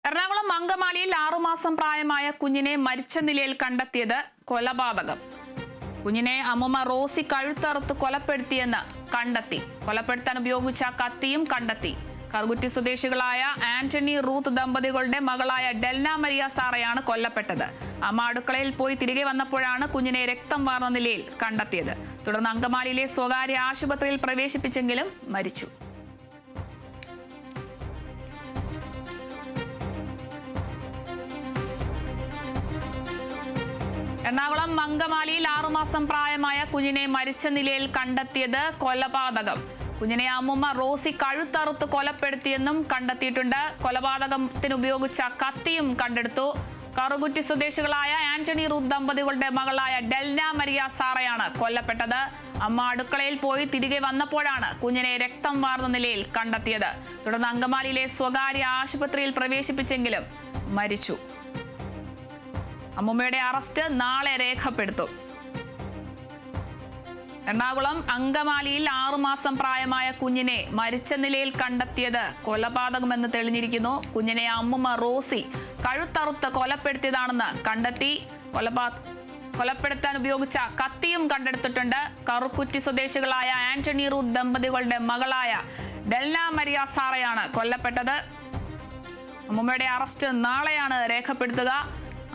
എറണാകുളം അങ്കമാലിയിൽ 6 മാസം പ്രായമായ കുഞ്ഞിനെ മരിച്ച നിലയിൽ കണ്ടെത്തിയത് കൊലപാതകം. കുഞ്ഞിനെ അമ്മൂമ്മ റോസി കഴുത്തറുത്ത് കൊലപ്പെടുത്തിയെന്ന് കണ്ടെത്തി. കൊലപ്പെടുത്താൻ ഉപയോഗിച്ച കത്തിയും കണ്ടെത്തി. കറുകുറ്റി സ്വദേശികളായ ആന്റണി റൂത്ത് ദമ്പതികളുടെ മകളായ ഡെൽന മരിയ സാറയാണ് കൊല്ലപ്പെട്ടത്. അമ്മ അടുക്കളയിൽ പോയി തിരികെ വന്നപ്പോഴാണ് കുഞ്ഞിനെ രക്തം വാർന്ന നിലയിൽ കണ്ടെത്തിയത്. തുടർന്ന് അങ്കമാലിയിലെ സ്വകാര്യ ആശുപത്രിയിൽ പ്രവേശിപ്പിച്ചെങ്കിലും മരിച്ചു. എറണാകുളം അങ്കമാലിയിൽ 6 മാസം പ്രായമായ കുഞ്ഞിനെ മരിച്ച നിലയിൽ കണ്ടെത്തിയത് കൊലപാതകം. കുഞ്ഞിനെ അമ്മൂമ്മ റോസി കഴുത്തറുത്ത് കൊലപ്പെടുത്തിയെന്നും കണ്ടെത്തിയിട്ടുണ്ട്. കൊലപാതകത്തിന് ഉപയോഗിച്ച കത്തിയും കണ്ടെടുത്തു. കറുകുറ്റി സ്വദേശികളായ ആന്റണി റൂത്ത് ദമ്പതികളുടെ മകളായ ഡെൽന മരിയ സാറയാണ് കൊല്ലപ്പെട്ടത്. അമ്മ അടുക്കളയിൽ പോയി തിരികെ വന്നപ്പോഴാണ് കുഞ്ഞിനെ രക്തം വാർന്ന നിലയിൽ കണ്ടെത്തിയത്. തുടർന്ന് അങ്കമാലിയിലെ സ്വകാര്യ ആശുപത്രിയിൽ പ്രവേശിപ്പിച്ചെങ്കിലും മരിച്ചു. അമ്മൂമ്മയുടെ അറസ്റ്റ് നാളെ രേഖപ്പെടുത്തും. എറണാകുളം അങ്കമാലിയിൽ 6 മാസം പ്രായമായ കുഞ്ഞിനെ മരിച്ച നിലയിൽ കണ്ടെത്തിയത് കൊലപാതകമെന്ന് തെളിഞ്ഞിരിക്കുന്നു. കുഞ്ഞിനെ അമ്മൂമ്മ റോസി കഴുത്തറുത്ത് കൊലപ്പെടുത്തിയതാണെന്ന് കണ്ടെത്തി. കൊലപ്പെടുത്താൻ ഉപയോഗിച്ച കത്തിയും കണ്ടെടുത്തിട്ടുണ്ട്. കറുകുറ്റി സ്വദേശികളായ ആന്റണി റൂത്ത് ദമ്പതികളുടെ മകളായ ഡെൽന മരിയ സാറയാണ് കൊല്ലപ്പെട്ടത്. അമ്മൂമ്മയുടെ അറസ്റ്റ് നാളെയാണ് രേഖപ്പെടുത്തുക.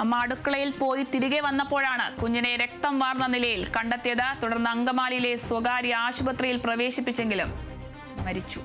അമ്മ അടുക്കളയിൽ പോയി തിരികെ വന്നപ്പോഴാണ് കുഞ്ഞിനെ രക്തം വാർന്ന നിലയിൽ കണ്ടെത്തിയത്. തുടർന്ന് അങ്കമാലിയിലെ സ്വകാര്യ ആശുപത്രിയിൽ പ്രവേശിപ്പിച്ചെങ്കിലും മരിച്ചു.